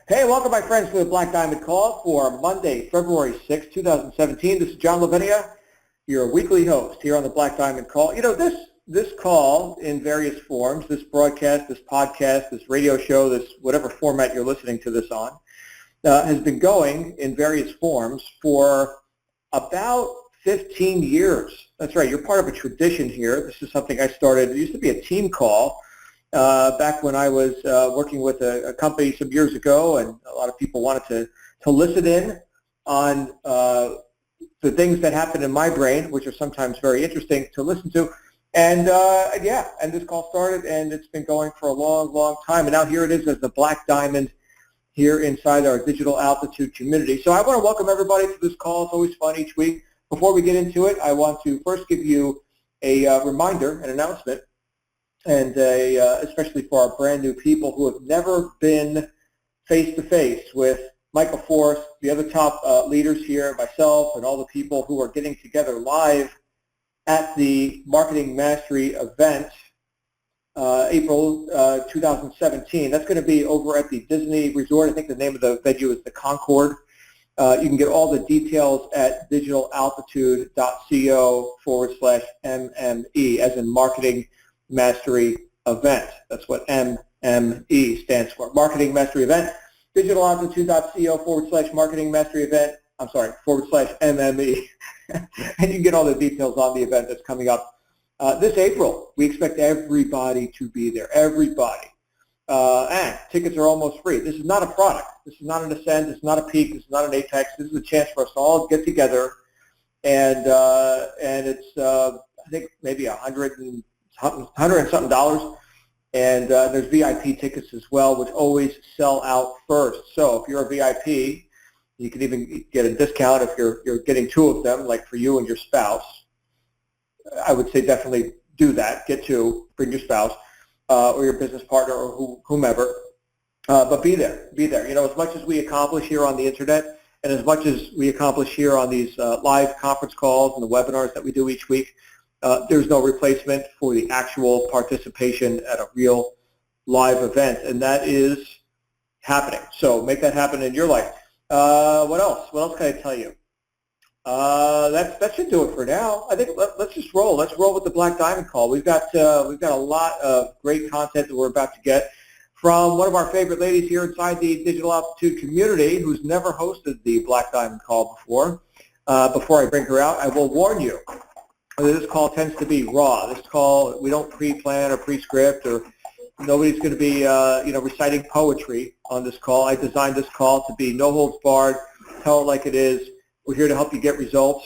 Hey, welcome my friends to the Black Diamond Call for Monday, February 6, 2017. This is John Lavinia, your weekly host here on the Black Diamond Call. You know, this call in various forms, this broadcast, this podcast, this radio show, this whatever format you're listening to this on, has been going in various forms for about 15 years. That's right. You're part of a tradition here. This is something I started. It used to be a team call back when I was working with a company some years ago, and a lot of people wanted to listen in on the things that happen in my brain, which are sometimes very interesting to listen to. And and this call started, and it's been going for a long, long time. And now here it is as the Black Diamond here inside our digital altitude community. So I want to welcome everybody to this call. It's always fun each week. Before we get into it, I want to first give you a reminder, an announcement, and especially for our brand new people who have never been face-to-face with Michael Forrest, the other top leaders here, myself, and all the people who are getting together live at the Marketing Mastery event, April 2017. That's going to be over at the Disney Resort. I think the name of the venue is the Concord. You can get all the details at digitalaltitude.co/MME, as in Marketing Mastery Event. That's what MME stands for. Marketing Mastery Event. digitalaltitude.co/Marketing Mastery Event. I'm sorry, /MME. And you can get all the details on the event that's coming up this April. We expect everybody to be there. Everybody. And tickets are almost free. This is not a product. This is not an ascend. This is not a peak. This is not an apex. This is a chance for us to all get together, and it's I think maybe $100 and something dollars, and there's VIP tickets as well, which always sell out first. So if you're a VIP, you can even get a discount if you're getting two of them, like for you and your spouse. I would say definitely do that. Get two, bring your spouse or your business partner or whomever, but be there. Be there. You know, as much as we accomplish here on the internet, and as much as we accomplish here on these live conference calls and the webinars that we do each week, there's no replacement for the actual participation at a real live event, and that is happening. So make that happen in your life. What else? What else can I tell you? That should do it for now. I think let's just roll. Let's roll with the Black Diamond Call. We've got a lot of great content that we're about to get from one of our favorite ladies here inside the Digital Altitude community, who's never hosted the Black Diamond Call before. Before I bring her out, I will warn you. This call tends to be raw. This call, we don't pre-plan or pre-script, or nobody's going to be reciting poetry on this call. I designed this call to be no holds barred, tell it like it is. We're here to help you get results,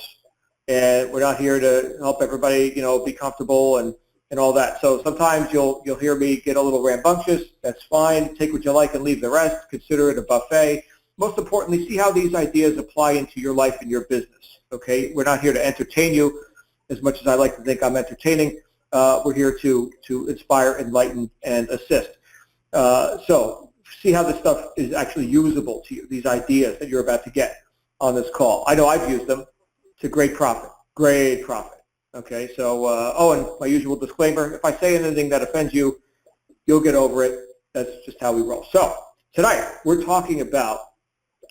and we're not here to help everybody, be comfortable and all that. So sometimes you'll hear me get a little rambunctious. That's fine. Take what you like and leave the rest. Consider it a buffet. Most importantly, see how these ideas apply into your life and your business. Okay, we're not here to entertain you as much as I like to think I'm entertaining. We're here to inspire, enlighten, and assist. So see how this stuff is actually usable to you, these ideas that you're about to get on this call. I know I've used them to great profit, great profit. Okay, so, and my usual disclaimer, if I say anything that offends you, you'll get over it. That's just how we roll. So tonight, we're talking about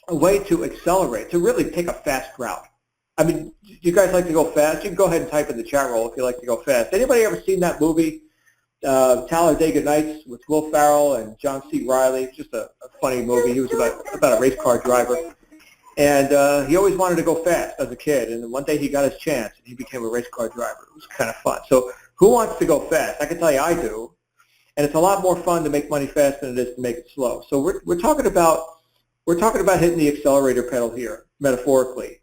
a way to accelerate, to really take a fast route. I mean, do you guys like to go fast? You can go ahead and type in the chat roll if you like to go fast. Anybody ever seen that movie, Talladega Nights, with Will Ferrell and John C. Reilly? It's just a funny movie. He was about a race car driver. And he always wanted to go fast as a kid. And one day he got his chance, and he became a race car driver. It was kind of fun. So who wants to go fast? I can tell you I do. And it's a lot more fun to make money fast than it is to make it slow. So we're talking about hitting the accelerator pedal here, metaphorically.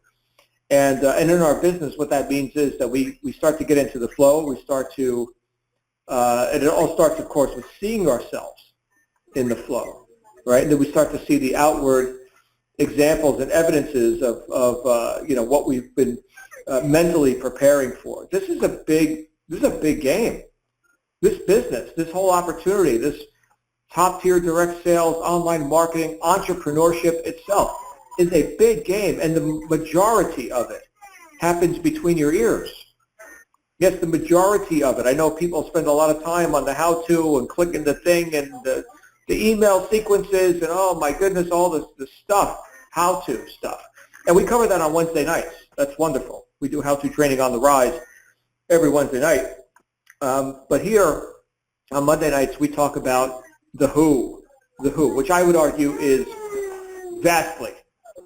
And in our business, what that means is that we start to get into the flow. We start to, and it all starts, of course, with seeing ourselves in the flow, right? And then we start to see the outward examples and evidences of what we've been mentally preparing for. This is a big game. This business, this whole opportunity, this top-tier direct sales, online marketing, entrepreneurship itself is a big game, and the majority of it happens between your ears. Yes, the majority of it. I know people spend a lot of time on the how-to and clicking the thing and the the email sequences and, oh my goodness, all this stuff, how-to stuff. And we cover that on Wednesday nights. That's wonderful. We do how-to training on the rise every Wednesday night. But here on Monday nights, we talk about the who, which I would argue is vastly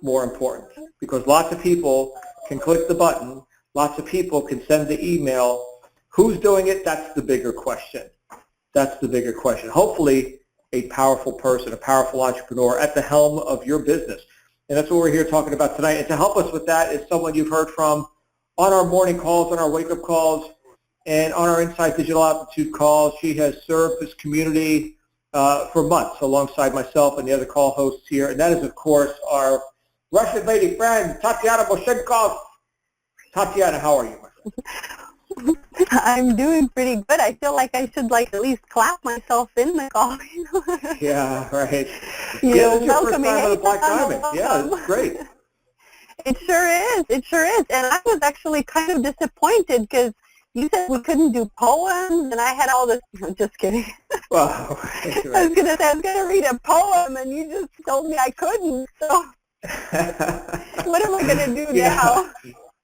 more important, because lots of people can click the button, lots of people can send the email. Who's doing it? That's the bigger question. That's the bigger question. Hopefully, a powerful person, a powerful entrepreneur at the helm of your business. And that's what we're here talking about tonight. And to help us with that is someone you've heard from on our morning calls, on our wake-up calls, and on our Inside Digital Aptitude calls. She has served this community for months alongside myself and the other call hosts here. And that is, of course, our Russian lady friend, Tatyana Moshchenkov. Tatyana, how are you, my friend? I'm doing pretty good. I feel like I should at least clap myself in the call. Yeah, right. Yeah, this is your first time on the Black Diamond. Yeah, it's great. It sure is. It sure is. And I was actually kind of disappointed because you said we couldn't do poems, and I had all this. Just kidding. Well, right. I was gonna say I was gonna read a poem, and you just told me I couldn't. So what am I gonna do now?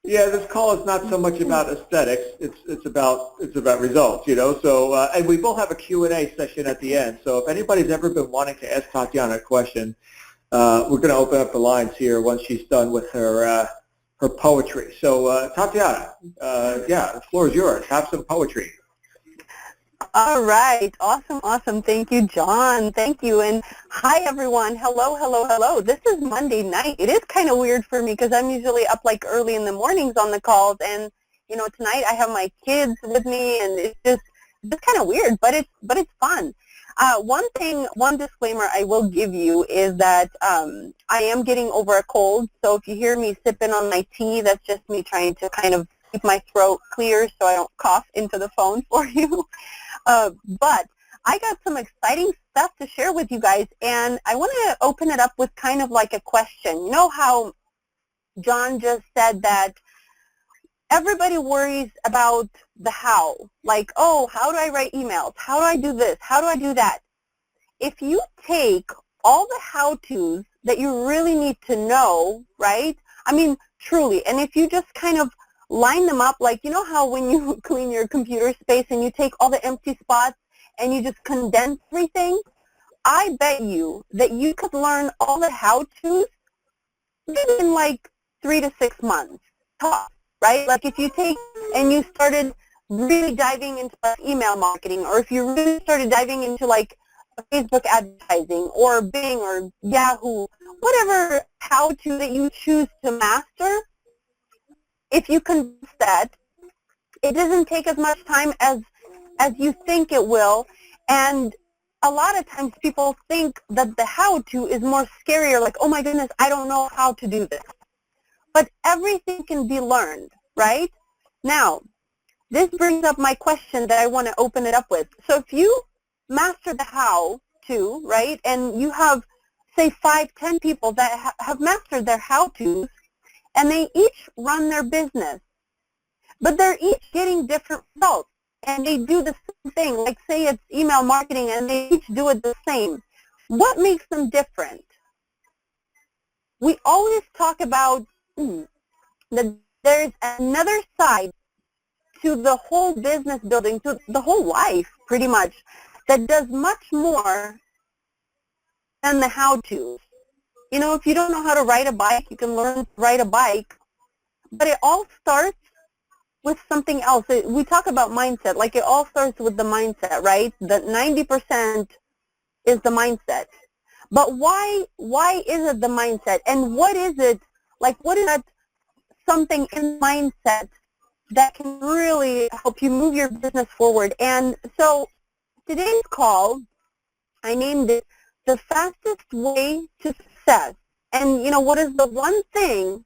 Yeah, this call is not so much about aesthetics. It's about results, So and we will have a Q&A session at the end. So if anybody's ever been wanting to ask Tatyana a question, we're going to open up the lines here once she's done with her poetry. So Tatyana, the floor is yours. Have some poetry. All right. Awesome. Thank you, John. Thank you. And hi, everyone. Hello. This is Monday night. It is kind of weird for me because I'm usually up early in the mornings on the calls. And, tonight I have my kids with me, and it's just kind of weird, but it's fun. One disclaimer I will give you is that I am getting over a cold. So if you hear me sipping on my tea, that's just me trying to kind of keep my throat clear so I don't cough into the phone for you. But I got some exciting stuff to share with you guys, and I want to open it up with kind of like a question. You know how John just said that everybody worries about the how, how do I write emails? How do I do this? How do I do that? If you take all the how-tos that you really need to know, right? I mean, truly, and if you just kind of line them up, how when you clean your computer space and you take all the empty spots and you just condense everything, I bet you that you could learn all the how-tos in 3 to 6 months, top, right? If you take and you started really diving into email marketing, or if you really started diving into Facebook advertising or Bing or Yahoo, whatever how-to that you choose to master, if you can do that, it doesn't take as much time as you think it will. And a lot of times people think that the how-to is more scarier, oh my goodness, I don't know how to do this. But everything can be learned, right? Now, this brings up my question that I want to open it up with. So if you master the how-to, right, and you have, say, 5, 10 people that have mastered their how-tos, and they each run their business, but they're each getting different results, and they do the same thing. Say it's email marketing, and they each do it the same. What makes them different? We always talk about that there's another side to the whole business building, to the whole life, pretty much, that does much more than the how-tos. If you don't know how to ride a bike, you can learn to ride a bike, but it all starts with something else. We talk about mindset, it all starts with the mindset, right? That 90% is the mindset. But why is it the mindset? And what is it, what is that something in mindset that can really help you move your business forward? And so today's call, I named it the fastest way to success. And what is the one thing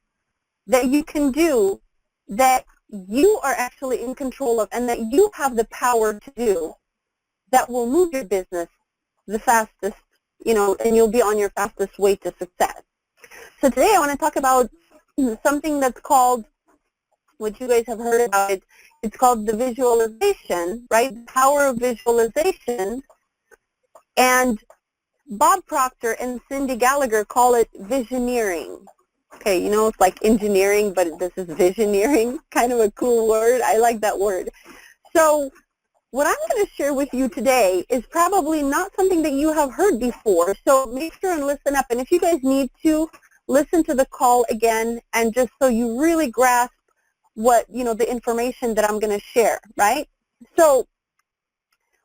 that you can do that you are actually in control of and that you have the power to do that will move your business the fastest, and you'll be on your fastest way to success. So today I want to talk about something that's called, which you guys have heard about it, it's called the visualization, right? The power of visualization. And Bob Proctor and Cindy Gallagher call it visioneering. Okay, you know, it's like engineering, but this is visioneering, kind of a cool word. I like that word. So what I'm going to share with you today is probably not something that you have heard before, so make sure and listen up. And if you guys need to, listen to the call again, and just so you really grasp what, you know, the information that I'm going to share, right? So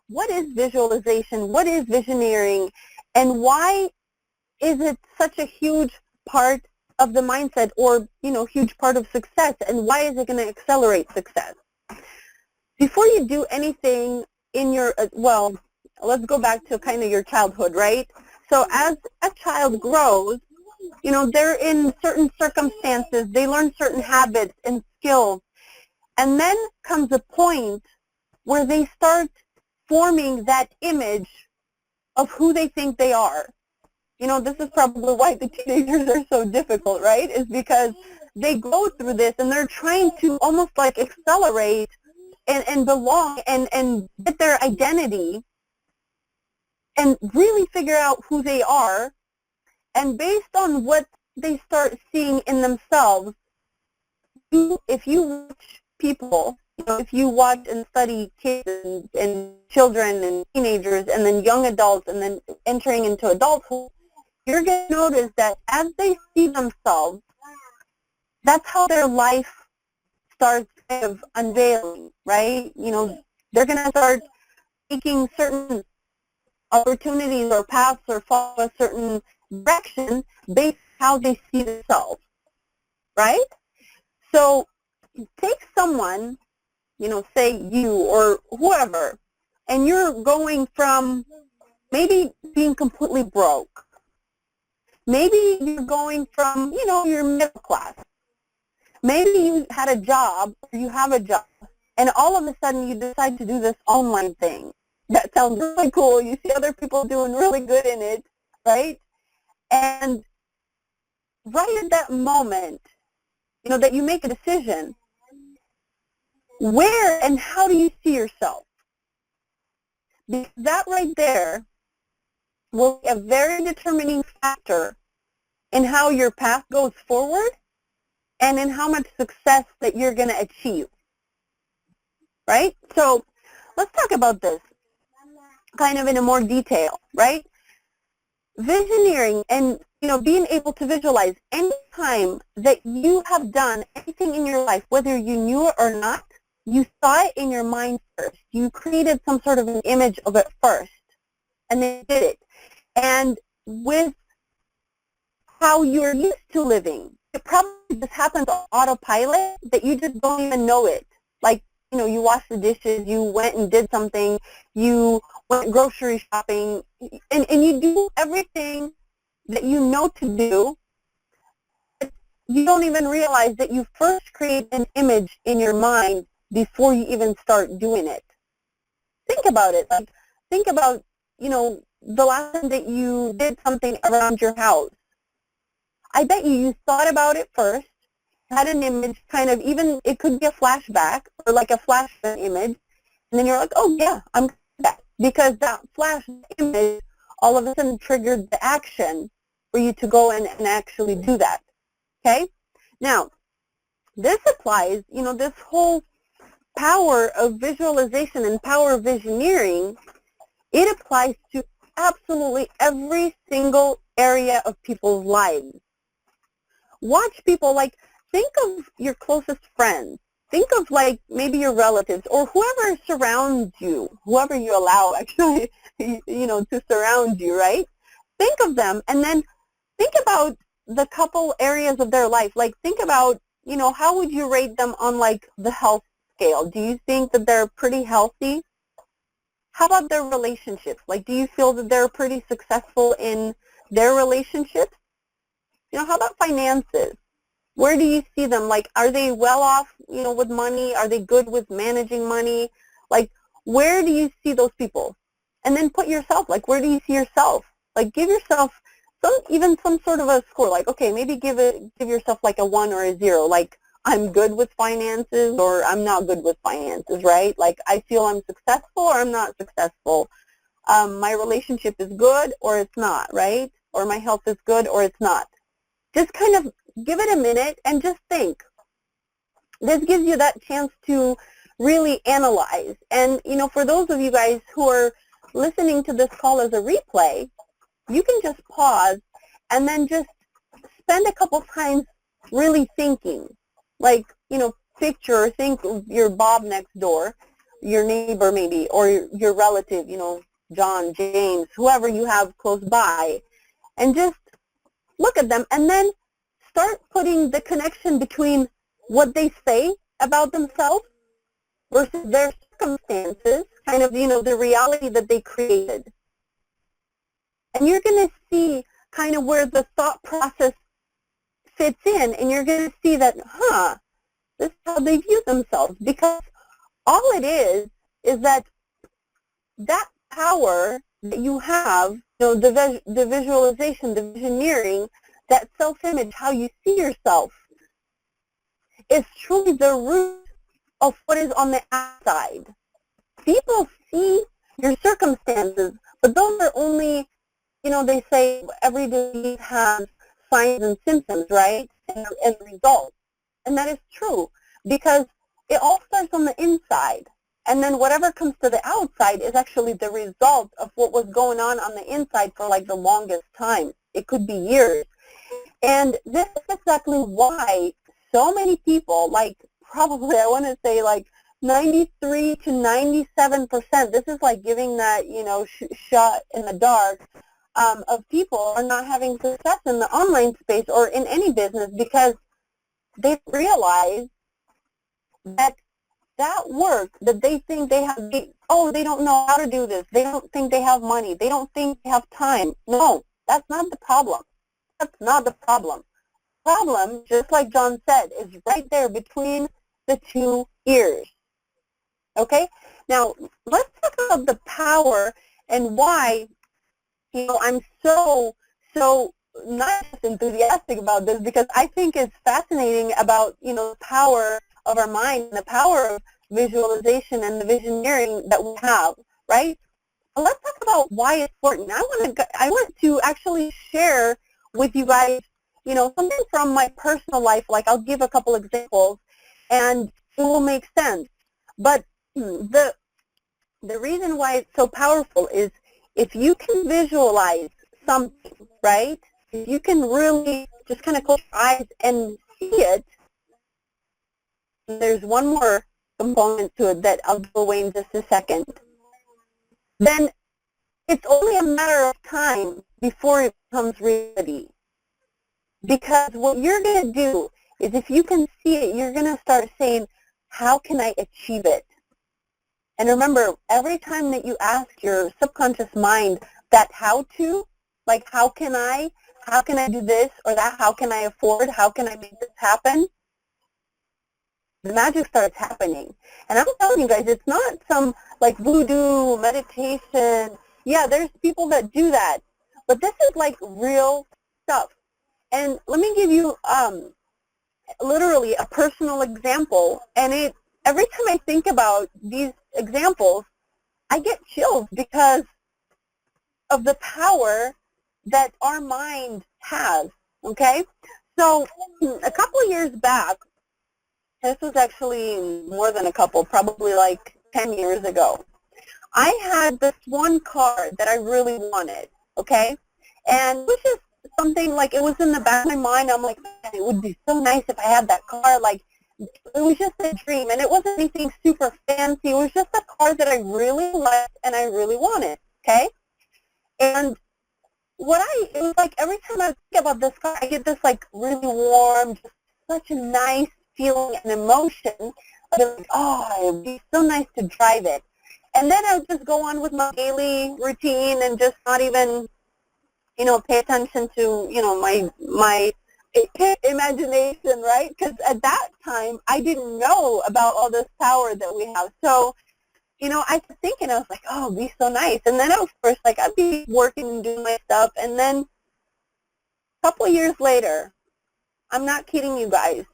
what is visualization? What is visioneering? And why is it such a huge part of the mindset, or, you know, huge part of success? And why is it going to accelerate success? Before you do anything in your, well, let's go back to kind of your childhood, right? So as a child grows, you know, they're in certain circumstances, they learn certain habits and skills, and then comes a point where they start forming that image of who they think they are. You know, this is probably why the teenagers are so difficult, right? Is because they go through this and they're trying to almost like accelerate and belong and get their identity and really figure out who they are. And based on what they start seeing in themselves, if you watch people, you know, if you watch and study kids and children and teenagers and then young adults and then entering into adulthood, you're going to notice that as they see themselves, that's how their life starts kind of unveiling, right? You know, they're going to start taking certain opportunities or paths or follow a certain direction based on how they see themselves, right? So take someone, you know, say you or whoever, and you're going from maybe being completely broke. Maybe you're going from, you know, you're middle class. Maybe you had a job, or you have a job, and all of a sudden you decide to do this online thing. That sounds really cool. You see other people doing really good in it, right? And right at that moment, you know, that you make a decision, where and how do you see yourself? Because that right there will be a very determining factor in how your path goes forward and in how much success that you're going to achieve, right? So let's talk about this kind of in a more detail, right? Visioneering and, you know, being able to visualize any time that you have done anything in your life, whether you knew it or not, you saw it in your mind first. You created some sort of an image of it first, and then did it. And with how you're used to living, it probably just happens on autopilot that you just don't even know it. Like, you know, you washed the dishes, you went and did something, you went grocery shopping, and you do everything that you know to do. You don't even realize that you first create an image in your mind before you even start doing it. Think about it. Like, think about, you know, the last time that you did something around your house. I bet you thought about it first, had an image, kind of, even it could be a flashback or like a flashback image, and then you're like, oh yeah, I'm that, because that flash image all of a sudden triggered the action for you to go and actually do that. Okay? Now, this applies, you know, this whole power of visualization and power of visioneering, it applies to absolutely every single area of people's lives. Watch people, like, think of your closest friends. Think of, like, maybe your relatives or whoever surrounds you, whoever you allow, actually, you know, to surround you, right? Think of them, and then think about the couple areas of their life. Like, think about, you know, how would you rate them on, like, the health scale? Do you think that they're pretty healthy? How about their relationships? Like, do you feel that they're pretty successful in their relationships? You know, how about finances? Where do you see them? Like, are they well off, you know, with money? Are they good with managing money? Like, where do you see those people? And then put yourself, like, where do you see yourself? Like, give yourself even some sort of a score. Like, okay, maybe give yourself like a 1 or a 0. Like, I'm good with finances, or I'm not good with finances, right? Like, I feel I'm successful or I'm not successful. my relationship is good or it's not, right? Or my health is good or it's not. Just kind of give it a minute and just think. This gives you that chance to really analyze. And, you know, for those of you guys who are listening to this call as a replay, you can just pause and then just spend a couple times really thinking. Like, you know, picture or think of your Bob next door, your neighbor maybe, or your relative, you know, John, James, whoever you have close by, and just look at them and then start putting the connection between what they say about themselves versus their circumstances, kind of, you know, the reality that they created. And you're going to see kind of where the thought process fits in, and you're going to see that, this is how they view themselves. Because all it is that power that you have, you know, the visualization, the visioneering, that self-image, how you see yourself, is truly the root of what is on the outside. People see your circumstances, but those are only, you know, they say every disease has signs and symptoms, right, and results. And that is true, because it all starts on the inside. And then whatever comes to the outside is actually the result of what was going on the inside for like the longest time. It could be years. And this is exactly why so many people, like probably I want to say like 93 to 97%, this is like giving that, you know, shot in the dark, of people are not having success in the online space or in any business because they realize that work that they think they have, they don't know how to do this. They don't think they have money. They don't think they have time. No, that's not the problem. That's not the problem. Problem, just like John said, is right there between the two ears. Okay? Now, let's talk about the power and why, you know, I'm so not just enthusiastic about this, because I think it's fascinating about, you know, the power of our mind, the power of visualization and the visioneering that we have, right? But let's talk about why it's important. I want to actually share with you guys, you know, something from my personal life. Like, I'll give a couple examples, and it will make sense. But the reason why it's so powerful is if you can visualize something, right? If you can really just kind of close your eyes and see it, there's one more component to it that I'll go away in just a second, then it's only a matter of time before it becomes reality. Because what you're going to do is, if you can see it, you're going to start saying, how can I achieve it? And remember, every time that you ask your subconscious mind that how to, like how can I do this or that, how can I afford, how can I make this happen, the magic starts happening. And I'm telling you guys, it's not some like voodoo meditation. Yeah, there's people that do that, but this is like real stuff. And let me give you literally a personal example. And every time I think about these examples, I get chills because of the power that our mind has, okay? So a couple of years back, this was actually more than a couple, probably like 10 years ago, I had this one car that I really wanted, okay? And it was just something like, it was in the back of my mind. I'm like, man, it would be so nice if I had that car. Like, it was just a dream, and it wasn't anything super fancy. It was just a car that I really liked and I really wanted, okay? And it was like every time I think about this car, I get this like really warm, just such a nice feeling and emotion. I'd be like, oh, it would be so nice to drive it. And then I would just go on with my daily routine and just not even, you know, pay attention to, you know, my imagination, right? Because at that time, I didn't know about all this power that we have. So, you know, I was thinking, I was like, oh, it'd be so nice. And then, of course, like, I'd be working and doing my stuff. And then a couple of years later, I'm not kidding you guys.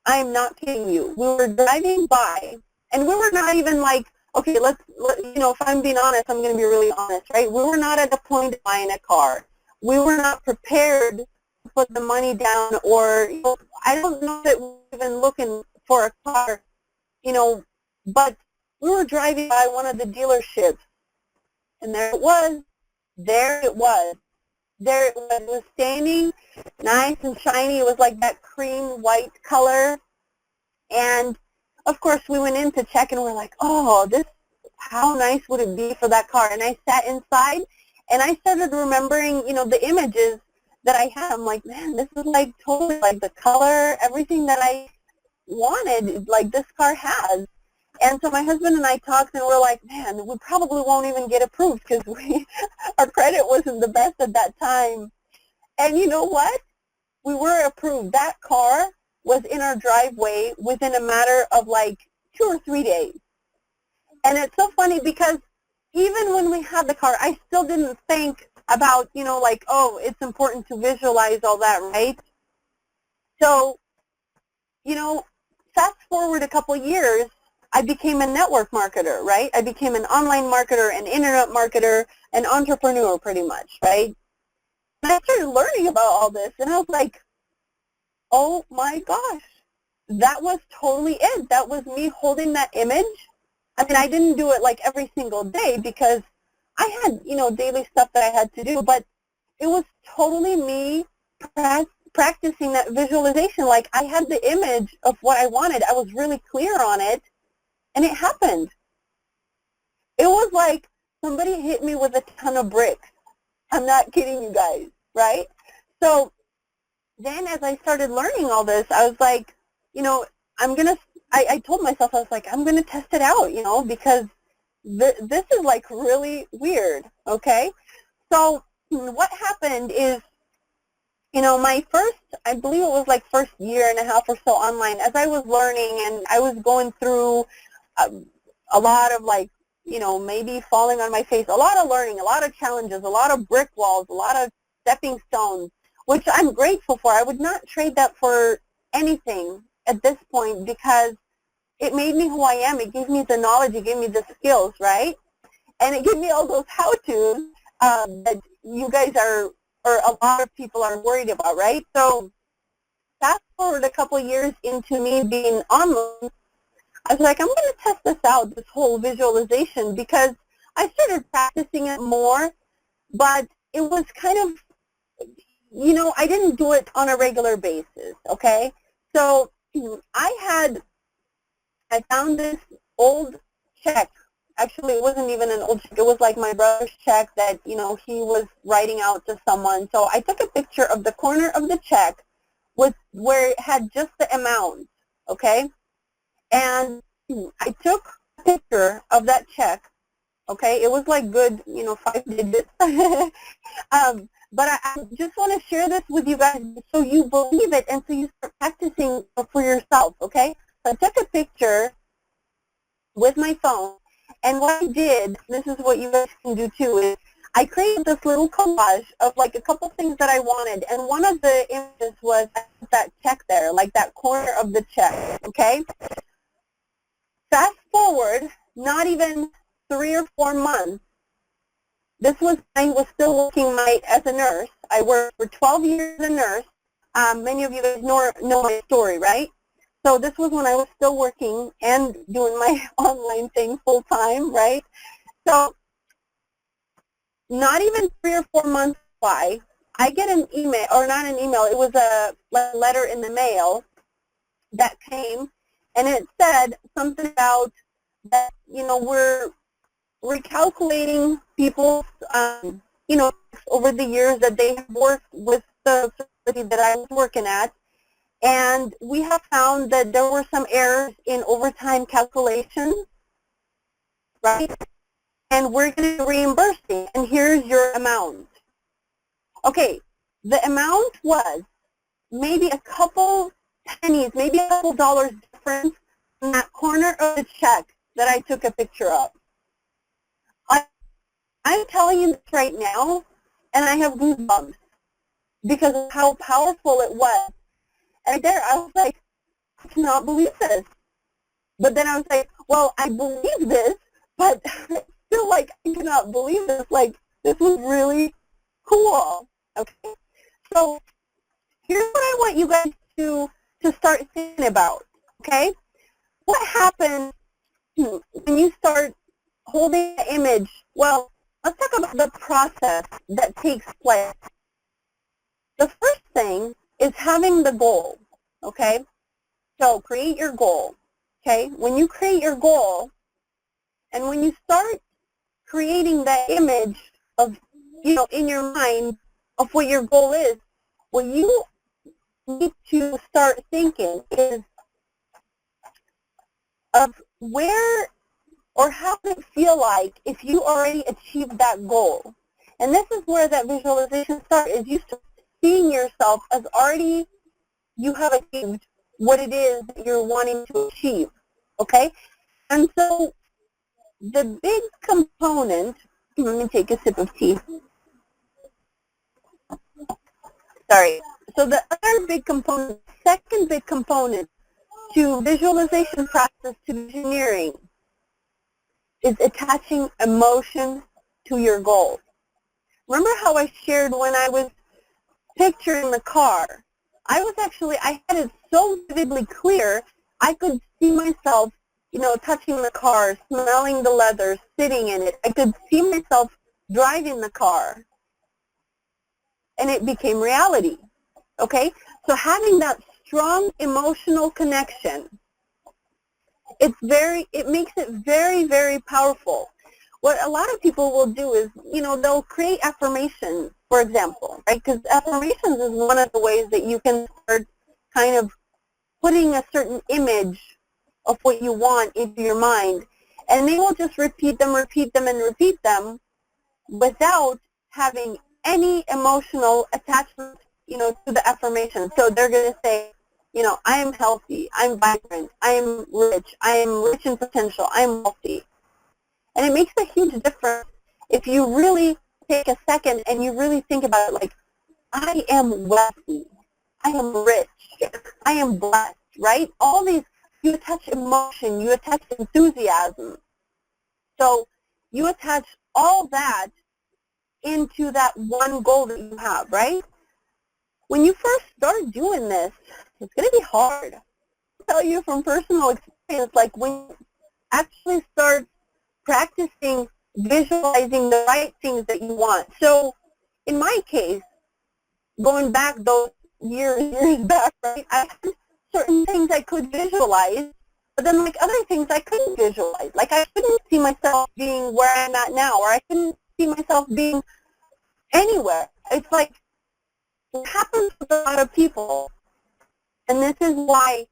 I am not kidding you. We were driving by, and we were not even, like, okay, if I'm being honest, I'm going to be really honest, right? We were not at a point of buying a car. We were not prepared to put the money down, or, I don't know that we were even looking for a car, but we were driving by one of the dealerships, and there it was. There it was. There it was. It was standing nice and shiny. It was like that cream white color. And, of course, we went in to check, and we're like, oh, how nice would it be for that car? And I sat inside, and I started remembering, the images that I had. I'm like, man, this is like totally like the color, everything that I wanted, like this car has. And so my husband and I talked, and we're like, man, we probably won't even get approved because our credit wasn't the best at that time. And you know what? We were approved. That car was in our driveway within a matter of like 2 or 3 days. And it's so funny because even when we had the car, I still didn't think about, like, oh, it's important to visualize all that, right? So, fast forward a couple years, I became a network marketer, right? I became an online marketer, an internet marketer, an entrepreneur pretty much, right? And I started learning about all this, and I was like, oh my gosh, that was totally it. That was me holding that image. I mean, I didn't do it like every single day because I had, daily stuff that I had to do, but it was totally me practicing that visualization. Like I had the image of what I wanted. I was really clear on it. And it happened. It was like somebody hit me with a ton of bricks. I'm not kidding you guys, right? So then as I started learning all this, I was like, I told myself, I was like, I'm going to test it out, because this is like really weird, okay? So what happened is, my I believe it was like first year and a half or so online, as I was learning and I was going through a lot of like, maybe falling on my face, a lot of learning, a lot of challenges, a lot of brick walls, a lot of stepping stones, which I'm grateful for. I would not trade that for anything at this point because it made me who I am. It gave me the knowledge. It gave me the skills, right? And it gave me all those how-tos that you guys or a lot of people are worried about, right? So fast forward a couple years into me being online, I was like, I'm going to test this out, this whole visualization, because I started practicing it more, but it was kind of, I didn't do it on a regular basis, okay? So I found this old check. Actually, it wasn't even an old check. It was like my brother's check that, he was writing out to someone. So I took a picture of the corner of the check where it had just the amount, okay? And I took a picture of that check, okay? It was like good, 5 digits. But I just want to share this with you guys so you believe it and so you start practicing for yourself, okay? So I took a picture with my phone, and what I did, this is what you guys can do too, is I created this little collage of like a couple things that I wanted, and one of the images was that check there, like that corner of the check, okay? Fast forward, not even 3 or 4 months, I was still working as a nurse. I worked for 12 years as a nurse. Many of you guys know my story, right? So this was when I was still working and doing my online thing full time, right? So not even 3 or 4 months by, I get an email, or not an email, it was a letter in the mail that came, and it said something about that, we're recalculating people's, over the years that they have worked with the facility that I was working at, and we have found that there were some errors in overtime calculations, right? And we're going to reimburse you, and here's your amount. Okay, the amount was maybe a couple pennies, maybe a couple dollars difference in that corner of the check that I took a picture of. I'm telling you this right now, and I have goosebumps because of how powerful it was. And there, I was like, I cannot believe this. But then I was like, well, I believe this but I feel like I cannot believe this. Like, this was really cool. Okay, so here's what I want you guys to start thinking about. Okay, what happens when you start holding the image? Well, let's talk about the process that takes place. The first thing is having the goal. Okay, so create your goal. Okay, when you create your goal, and when you start creating that image of, in your mind of what your goal is, what you need to start thinking is of where or how does it feel like if you already achieved that goal. And this is where that visualization starts, is you start seeing yourself as already you have achieved what it is that you're wanting to achieve, okay? And so the big component, let me take a sip of tea. Sorry. So the other big component, second big component to visualization process, to engineering, is attaching emotion to your goal. Remember how I shared when I was picturing the car? I had it so vividly clear, I could see myself, touching the car, smelling the leather, sitting in it. I could see myself driving the car, and it became reality, okay? So having that strong emotional connection, it makes it very, very powerful. What a lot of people will do is, they'll create affirmations, for example, right? Because affirmations is one of the ways that you can start kind of putting a certain image of what you want into your mind. And they will just repeat them, and repeat them without having any emotional attachment, to the affirmation. So they're going to say, I am healthy, I'm vibrant, I am rich in potential, I'm wealthy. And it makes a huge difference if you really take a second and you really think about it, like, I am wealthy, I am rich, I am blessed, right? All these, you attach emotion, you attach enthusiasm. So you attach all that into that one goal that you have, right? When you first start doing this, it's going to be hard. I'll tell you from personal experience, like when you actually start practicing visualizing the right things that you want. So in my case, going back those years back, right, I had certain things I could visualize, but then like other things I couldn't visualize. Like I couldn't see myself being where I'm at now, or I couldn't see myself being anywhere. It's like it happens with a lot of people, and this is why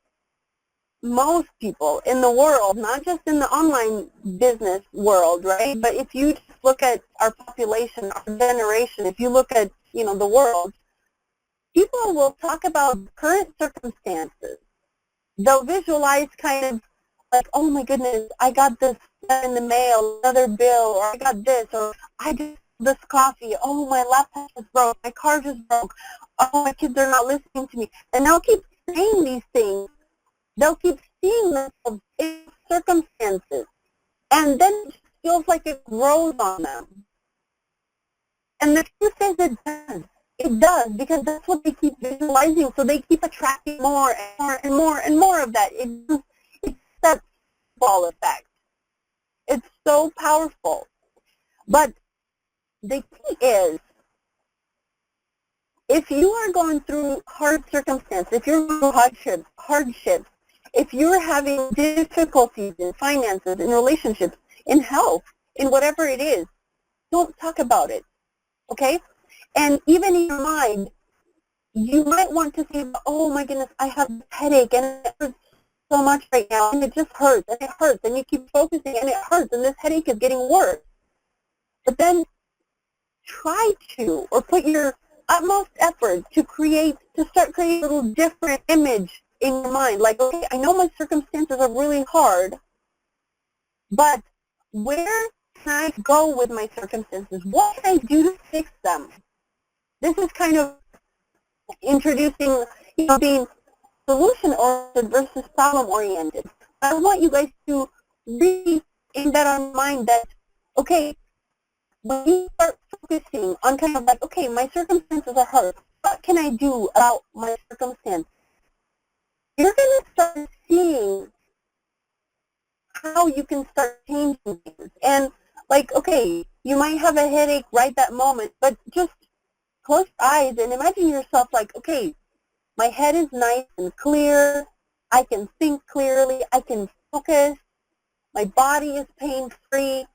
most people in the world, not just in the online business world, right, but if you just look at our population, our generation, if you look at, the world, people will talk about current circumstances. They'll visualize kind of like, oh my goodness, I got this in the mail, another bill, or I got this, or I just this coffee, oh my laptop just broke, my car just broke, oh my kids are not listening to me. And they'll keep saying these things. They'll keep seeing themselves in circumstances. And then it just feels like it grows on them. And the truth is it does. It does, because that's what they keep visualizing. So they keep attracting more and more and more and more of that. It's that ball effect. It's so powerful. But the key is, if you are going through hard circumstances, if you're going through hardships, if you're having difficulties in finances, in relationships, in health, in whatever it is, don't talk about it, okay? And even in your mind, you might want to say, oh my goodness, I have this headache and it hurts so much right now, and it just hurts, and it hurts, and you keep focusing and it hurts, and this headache is getting worse. But then try to, or put your utmost effort to start creating a little different image in your mind. Like, okay, I know my circumstances are really hard, but where can I go with my circumstances? What can I do to fix them? This is kind of introducing, being solution-oriented versus problem-oriented. I want you guys to really aim that on mind that, okay, when you start focusing on kind of like, okay, my circumstances are hard. What can I do about my circumstance? You're going to start seeing how you can start changing things. And like, okay, you might have a headache right that moment, but just close your eyes and imagine yourself like, okay, my head is nice and clear. I can think clearly. I can focus. My body is pain-free.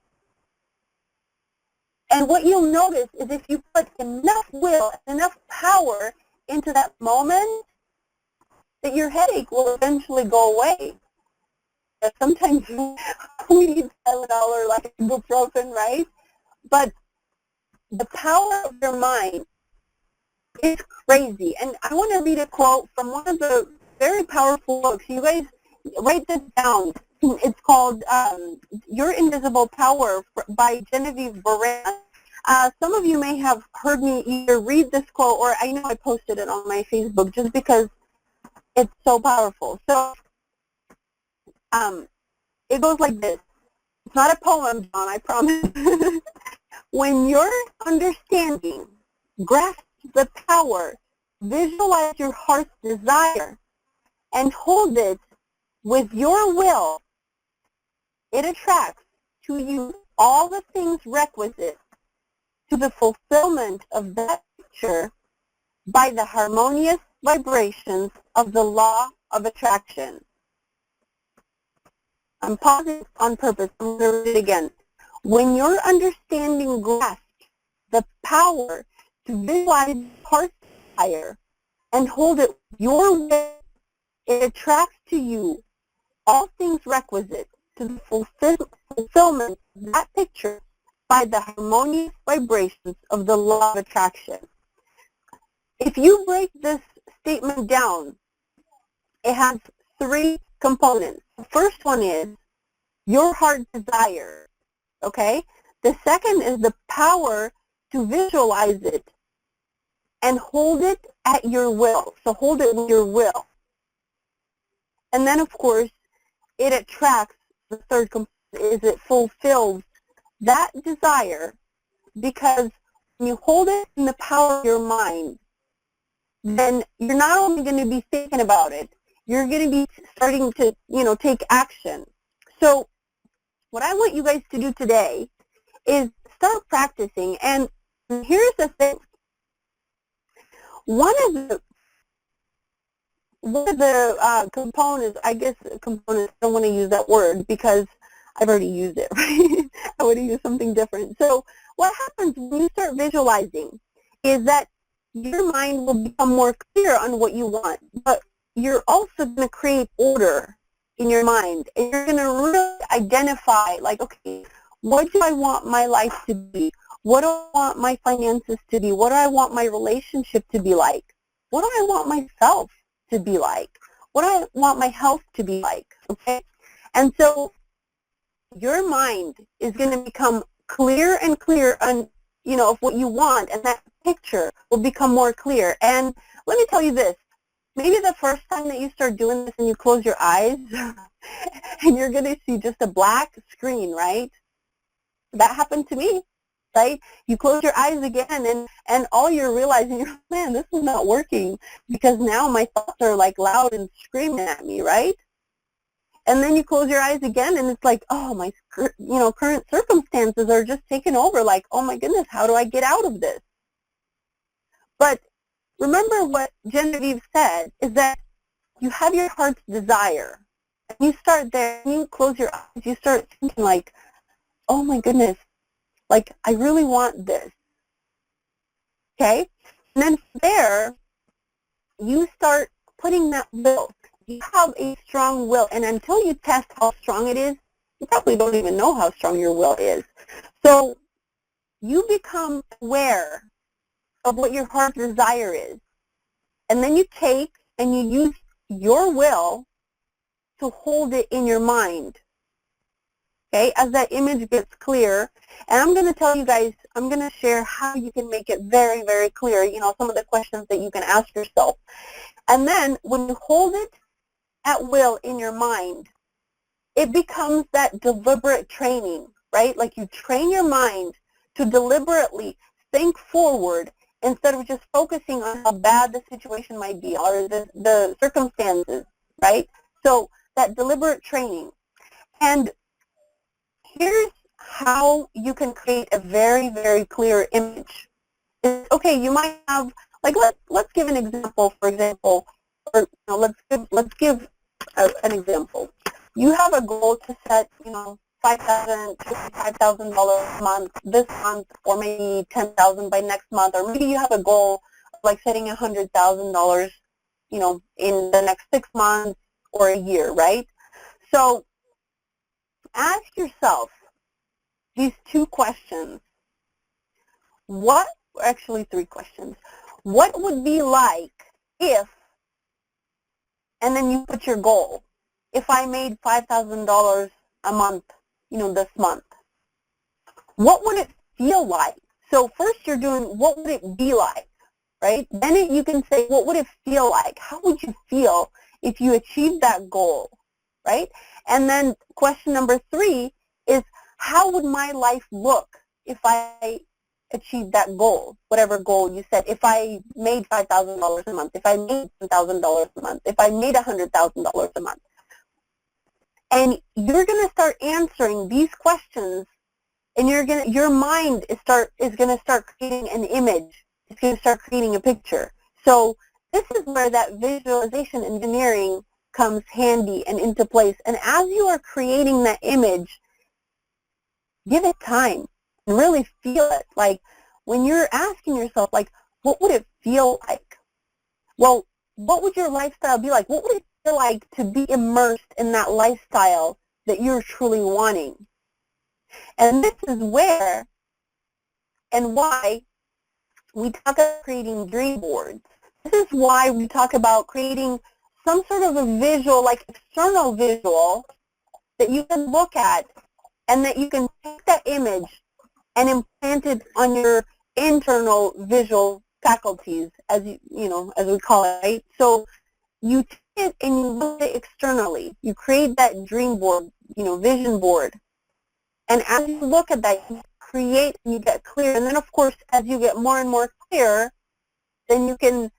And what you'll notice is if you put enough will, enough power into that moment, that your headache will eventually go away. Sometimes we need Tylenol or like ibuprofen, right? But the power of your mind is crazy. And I want to read a quote from one of the very powerful books. You guys write this down. It's called Your Invisible Power by Genevieve Boran. Some of you may have heard me either read this quote or I know I posted it on my Facebook just because it's so powerful. So it goes like this. It's not a poem, John, I promise. When your understanding grasps the power, visualize your heart's desire and hold it with your will, it attracts to you all the things requisite to the fulfillment of that picture by the harmonious vibrations of the law of attraction. I'm pausing on purpose. I'm going to read it again. When your understanding grasps the power to visualize heart's desire and hold it with your will, it attracts to you all things requisite to the fulfillment of that picture by the harmonious vibrations of the law of attraction. If you break this statement down, it has three components. The first one is your heart desire, okay? The second is the power to visualize it and hold it at your will. So hold it with your will. And then, of course, it attracts, the third component is it fulfills that desire, because when you hold it in the power of your mind, then you're not only going to be thinking about it, you're going to be starting to, take action. So what I want you guys to do today is start practicing. And here's the thing. One of the components, I don't want to use that word because I've already used it, right? I would use something different. So what happens when you start visualizing is that your mind will become more clear on what you want, but you're also going to create order in your mind, and you're going to really identify, like, okay, what do I want my life to be? What do I want my finances to be? What do I want my relationship to be like? What do I want myself to be like? What do I want my health to be like? Okay? And so your mind is going to become clear and clear on, of what you want, and that picture will become more clear. And let me tell you this. Maybe the first time that you start doing this and you close your eyes and you're going to see just a black screen, right? That happened to me, right? You close your eyes again and all you're realizing, man, this is not working because now my thoughts are like loud and screaming at me, right? And then you close your eyes again and it's like, oh, my current circumstances are just taking over, like, oh my goodness, how do I get out of this? But remember what Genevieve said is that you have your heart's desire. And you start there, and you close your eyes, you start thinking like, oh my goodness, like I really want this. Okay? And then from there, you start putting that will. You have a strong will, and until you test how strong it is, you probably don't even know how strong your will is. So you become aware of what your heart's desire is. And then you take and you use your will to hold it in your mind. Okay, as that image gets clear. And I'm going to tell you guys, I'm going to share how you can make it very, very clear, some of the questions that you can ask yourself. And then when you hold it at will in your mind, it becomes that deliberate training, right? Like you train your mind to deliberately think forward instead of just focusing on how bad the situation might be or the circumstances, right? So that deliberate training. And here's how you can create a very, very clear image. Okay, you might have, like, let's give an example. For example, or let's give an example. You have a goal to set, $5,000 a month this month, or maybe $10,000 by next month, or maybe you have a goal of like setting $100,000, in the next 6 months or a year, right? So ask yourself these two questions. Actually 3 questions. What would be like if, and then you put your goal, if I made $5,000 a month, this month? What would it feel like? So first you're doing, what would it be like, right? Then you can say, what would it feel like? How would you feel if you achieved that goal, right? And then question number 3 is, how would my life look if I achieved that goal, whatever goal you set? If I made $5,000 a month, if I made $10,000 a month, if I made $100,000 a month. And you're going to start answering these questions, and your mind is going to start creating an image. It's going to start creating a picture. So this is where that visualization engineering comes handy and into place. And as you are creating that image, give it time and really feel it. Like when you're asking yourself, like, what would it feel like? Well, what would your lifestyle be like? What would it feel like to be immersed in that lifestyle that you're truly wanting? And this is where and why we talk about creating dream boards. This is why we talk about creating some sort of a visual, like external visual, that you can look at and that you can take that image and implant it on your internal visual faculties, as as we call it, right? So you take it and you look at it externally. You create that dream board, vision board. And as you look at that, you create and you get clear. And then, of course, as you get more and more clear, then you can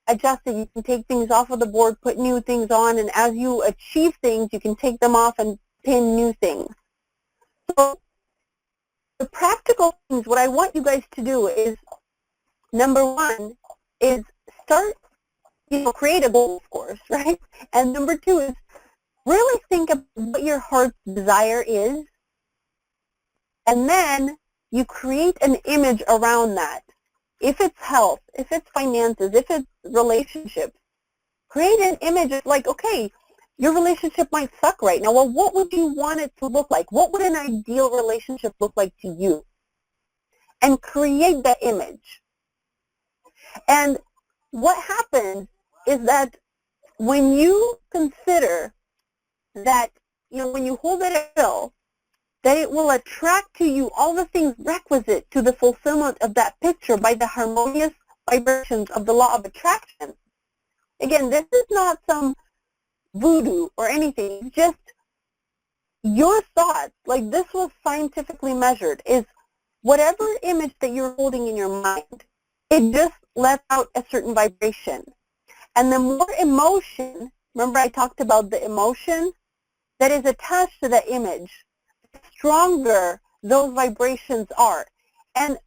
adjust it. You can take things off of the board, put new things on, and as you achieve things, you can take them off and pin new things. So the practical things, what I want you guys to do is, number 1 is start, create a goal, of course, right? And number 2 is really think about what your heart's desire is, and then you create an image around that. If it's health, if it's finances, if it's relationships, create an image of like, okay, your relationship might suck right now. Well, what would you want it to look like? What would an ideal relationship look like to you? And create that image. And what happens is that when you consider that, when you hold it still, that it will attract to you all the things requisite to the fulfillment of that picture by the harmonious vibrations of the law of attraction. Again, this is not some voodoo or anything. It's just your thoughts. Like, this was scientifically measured, is whatever image that you're holding in your mind, it just lets out a certain vibration. And the more emotion, remember I talked about the emotion that is attached to that image, the stronger those vibrations are. And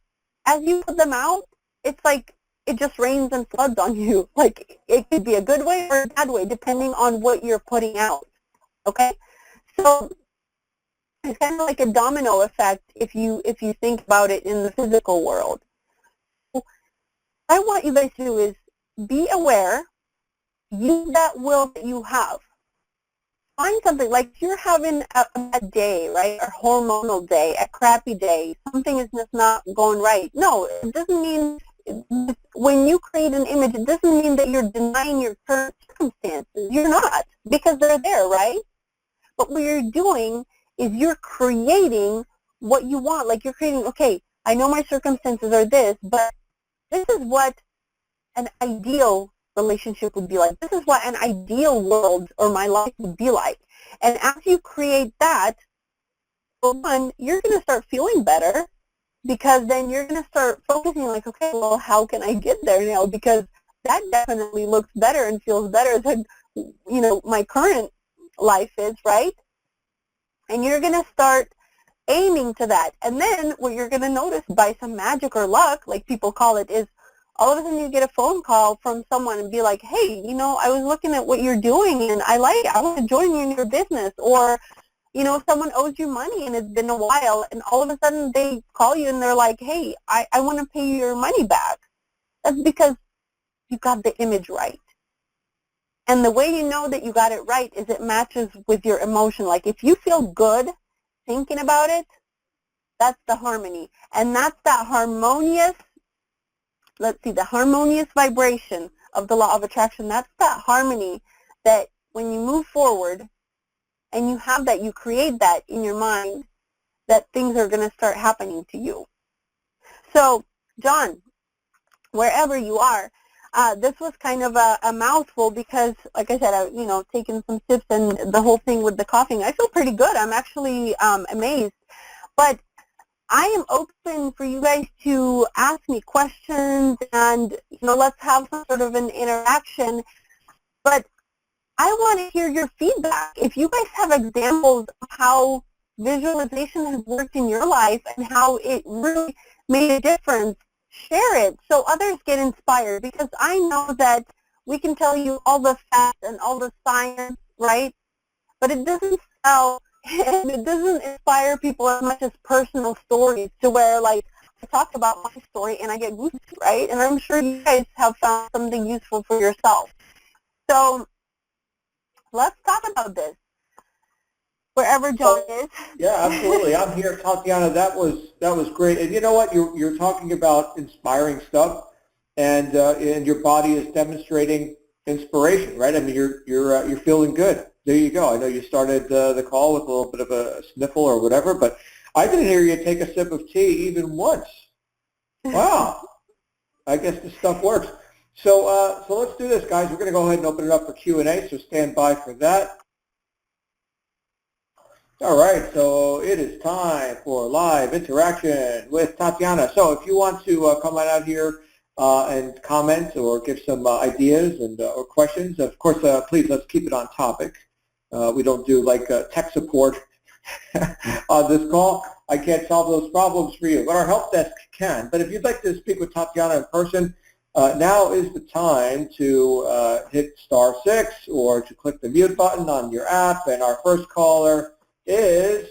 as you put them out, it's like it just rains and floods on you. Like, it could be a good way or a bad way, depending on what you're putting out. Okay? So it's kind of like a domino effect if you think about it in the physical world. So what I want you guys to do is be aware, use that will that you have. Find something, like if you're having a bad day, right, a hormonal day, a crappy day, something is just not going right. No, it doesn't mean, when you create an image, it doesn't mean that you're denying your current circumstances. You're not, because they're there, right? But what you're doing is you're creating what you want. Like, you're creating, okay, I know my circumstances are this, but this is what an ideal relationship would be like. This is what an ideal world or my life would be like. And as you create that, for one, you're going to start feeling better, because then you're going to start focusing like, okay, well, how can I get there now? Because that definitely looks better and feels better than, my current life is, right? And you're going to start aiming to that. And then what you're going to notice by some magic or luck, like people call it, is all of a sudden you get a phone call from someone and be like, hey, I was looking at what you're doing and I want to join you in your business. Or, someone owes you money and it's been a while, and all of a sudden they call you and they're like, hey, I want to pay you your money back. That's because you got the image right. And the way you know that you got it right is it matches with your emotion. Like if you feel good thinking about it, that's the harmony. And that's that harmonious, the harmonious vibration of the law of attraction. That's that harmony that when you move forward and you have that, you create that in your mind, that things are going to start happening to you. So, John, wherever you are, this was kind of a mouthful because, like I said, I've taken some sips and the whole thing with the coughing. I feel pretty good. I'm actually amazed. But I am open for you guys to ask me questions and, let's have some sort of an interaction. But I want to hear your feedback. If you guys have examples of how visualization has worked in your life and how it really made a difference, share it so others get inspired, because I know that we can tell you all the facts and all the science, right? But it doesn't sell and it doesn't inspire people as much as personal stories, to where, like, I talk about my story and I get goosebumps, right? And I'm sure you guys have found something useful for yourself. So let's talk about this. Wherever John is. Yeah, absolutely. I'm here, Tatyana. That was great. And you know what? You're talking about inspiring stuff, and your body is demonstrating inspiration, right? I mean, you're feeling good. There you go. I know you started the call with a little bit of a sniffle or whatever, but I didn't hear you take a sip of tea even once. Wow. I guess this stuff works. So let's do this, guys. We're going to go ahead and open it up for Q&A, so stand by for that. All right, so it is time for live interaction with Tatyana. So if you want to come on out here and comment or give some ideas and or questions, of course, please let's keep it on topic. We don't do like tech support on this call. I can't solve those problems for you, but our help desk can. But if you'd like to speak with Tatyana in person, now is the time to hit *6 or to click the mute button on your app. And our first caller is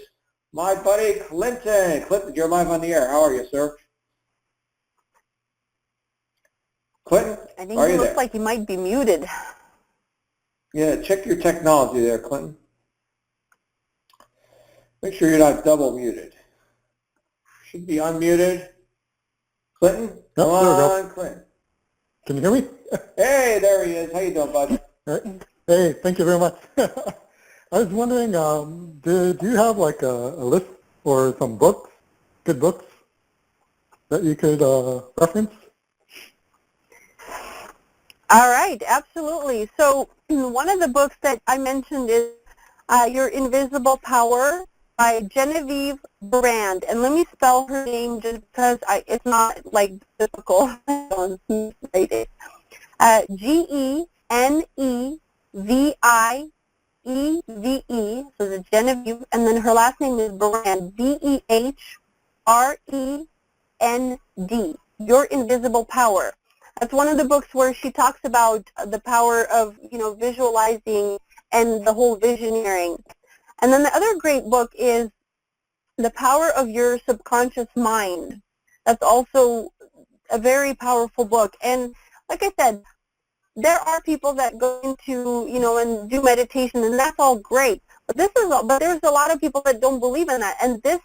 my buddy Clinton. Clinton, you're live on the air. How are you, sir? Clinton, I think he looks like he might be muted. Yeah, check your technology there, Clinton. Make sure you're not double muted. Should be unmuted. Clinton, come on, Clinton. Can you hear me? Hey, there he is. How you doing, bud? Hey, thank you very much. I was wondering, do you have like a list or some books, good books, that you could reference? All right, absolutely. So one of the books that I mentioned is Your Invisible Power by Genevieve Brand. And let me spell her name just because it's not like difficult. Genevieve, so the Genevieve, and then her last name is Brand, Behrend, Your Invisible Power. That's one of the books where she talks about the power of, visualizing and the whole visioneering. And then the other great book is The Power of Your Subconscious Mind. That's also a very powerful book. And like I said, there are people that go into, and do meditation, and that's all great. But there's a lot of people that don't believe in that. And this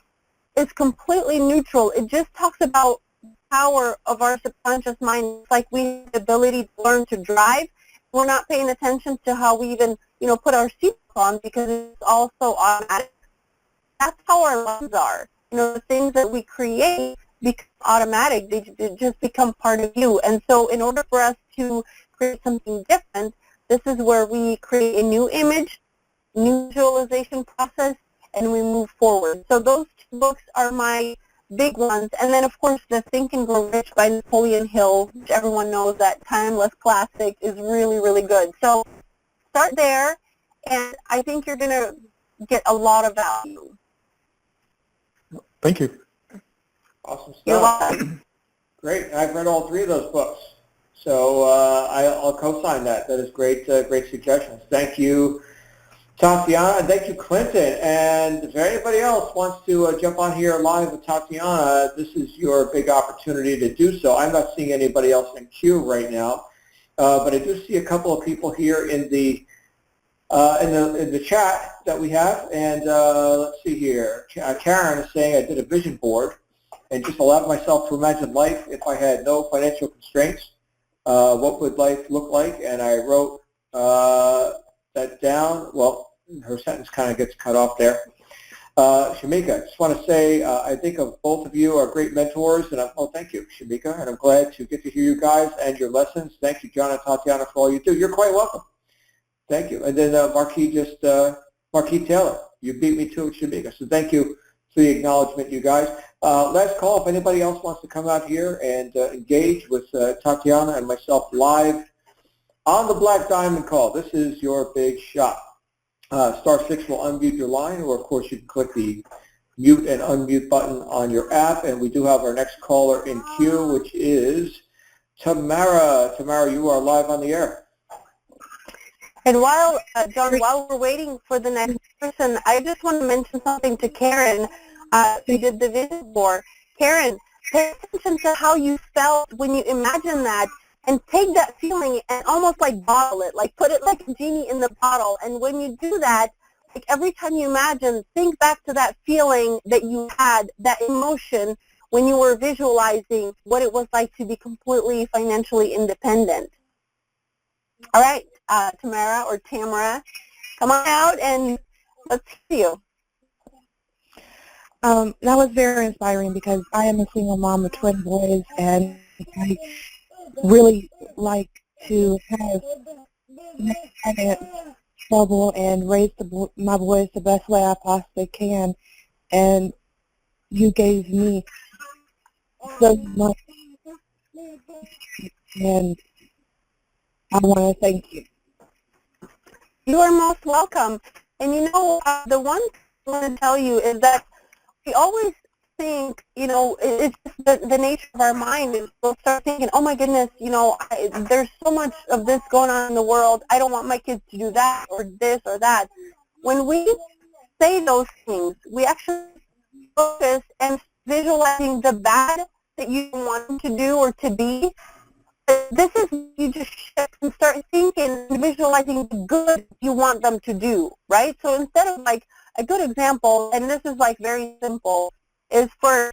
is completely neutral. It just talks about the power of our subconscious mind. It's like we have the ability to learn to drive. We're not paying attention to how we even, put our seatbelt on because it's also automatic. That's how our lives are. The things that we create become automatic. They just become part of you. And so in order for us to create something different, this is where we create a new image, new visualization process, and we move forward. So those two books are my big ones. And then, of course, the Think and Grow Rich by Napoleon Hill, which everyone knows, that timeless classic, is really, really good. So start there, and I think you're going to get a lot of value. Thank you. Awesome stuff. You're welcome. Great. I've read all three of those books, so I'll co-sign that. That is great, great suggestions. Thank you, Tatyana, and thank you, Clinton. And if anybody else wants to jump on here live with Tatyana, this is your big opportunity to do so. I'm not seeing anybody else in queue right now, but I do see a couple of people here in the chat that we have. And let's see here. Karen is saying, I did a vision board and just allowed myself to imagine life if I had no financial constraints. What would life look like? And I wrote that down. Well, her sentence kind of gets cut off there. Shamika, I just want to say I think of both of you are great mentors, and thank you, Shamika, and I'm glad to get to hear you guys and your lessons. Thank you, John and Tatyana, for all you do. You're quite welcome. Thank you. And then Marquis Taylor, you beat me to it, Shamika. So thank you for the acknowledgement, you guys. Last call, if anybody else wants to come out here and engage with Tatyana and myself live on the Black Diamond call. This is your big shot. *6 will unmute your line, or of course you can click the mute and unmute button on your app. And we do have our next caller in queue, which is Tamara. Tamara, you are live on the air. And while, John, while we're waiting for the next person, I just want to mention something to Karen, who did the vision board. Karen, pay attention to how you felt when you imagined that, and take that feeling and almost like bottle it, like put it like a genie in the bottle. And when you do that, like every time you imagine, think back to that feeling that you had, that emotion when you were visualizing what it was like to be completely financially independent. All right, Tamara or Tamara, come on out and let's hear you. That was very inspiring because I am a single mom of twin boys, and I really like to have finance trouble and raise my boys the best way I possibly can. And you gave me so much, and I want to thank you. You are most welcome. And you know, the one thing I want to tell you is that we always think, you know, it's just the nature of our mind is we'll start thinking, oh my goodness, you know, there's so much of this going on in the world. I don't want my kids to do that or this or that. When we say those things, we actually focus and visualizing the bad that you want them to do or to be. This is, you just shift and start thinking and visualizing the good you want them to do, right? So instead of like a good example, and this is like very simple, is for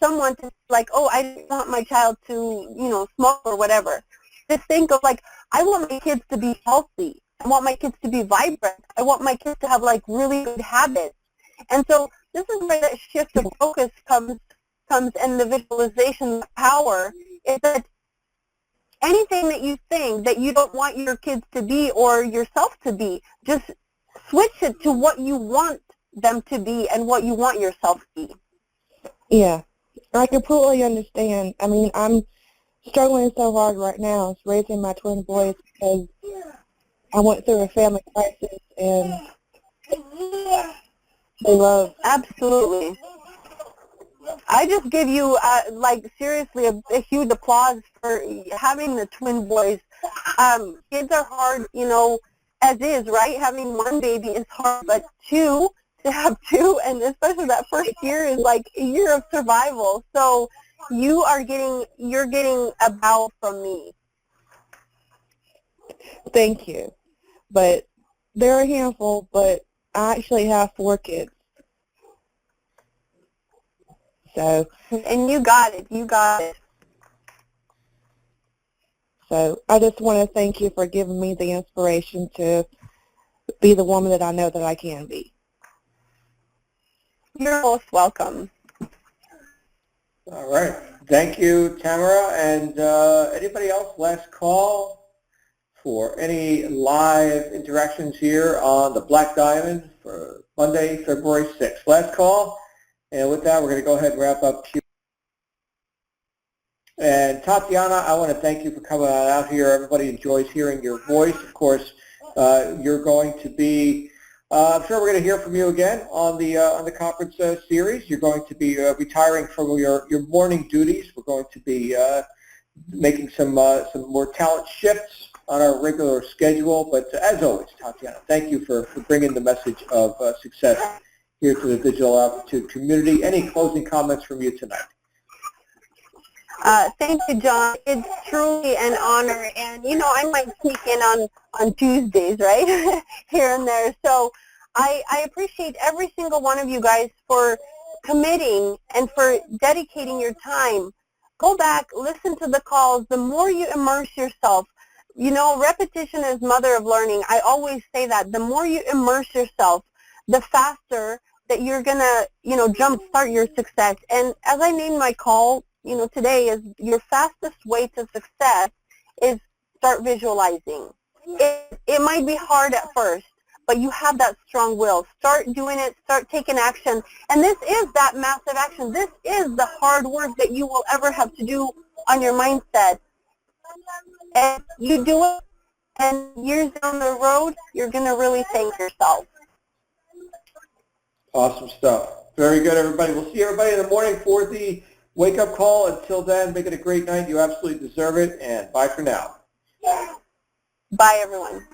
someone to like, oh, I don't want my child to, you know, smoke or whatever. Just think of like, I want my kids to be healthy. I want my kids to be vibrant. I want my kids to have like really good habits. And so this is where that shift of focus comes and the visualization power is that anything that you think that you don't want your kids to be or yourself to be, just switch it to what you want them to be and what you want yourself to be. Yeah, I completely understand. I mean, I'm struggling so hard right now raising my twin boys because I went through a family crisis and they love. Absolutely. I just give you, like, seriously, a huge applause for having the twin boys. Kids are hard, you know, as is, right? Having one baby is hard, but to have two, and especially that first year is like a year of survival. So you're getting a bow from me. Thank you. But they're a handful, but I actually have 4 kids. So, and you got it. You got it. So I just want to thank you for giving me the inspiration to be the woman that I know that I can be. You're most welcome. All right. Thank you, Tamara. And anybody else, last call for any live interactions here on the Black Diamond for Monday, February 6th. Last call. And with that, we're going to go ahead and wrap up Q. And Tatyana, I want to thank you for coming on out here. Everybody enjoys hearing your voice. Of course, you're going to be, I'm sure we're going to hear from you again on the conference series. You're going to be retiring from your morning duties. We're going to be making some more talent shifts on our regular schedule. But as always, Tatyana, thank you for bringing the message of success here to the Digital Altitude community. Any closing comments from you tonight? Thank you, John. It's truly an honor, and I might sneak in on Tuesdays, right, here and there. So I appreciate every single one of you guys for committing and for dedicating your time. Go back, listen to the calls. The more you immerse yourself, repetition is mother of learning. I always say that. The more you immerse yourself, the faster that you're gonna, jumpstart your success. And as I named my call, today, is your fastest way to success is start visualizing. It might be hard at first, but you have that strong will. Start doing it. Start taking action. And this is that massive action. This is the hard work that you will ever have to do on your mindset. And you do it, and years down the road, you're going to really thank yourself. Awesome stuff. Very good, everybody. We'll see everybody in the morning for the wake-up call. Until then, make it a great night. You absolutely deserve it, and bye for now. Bye, everyone.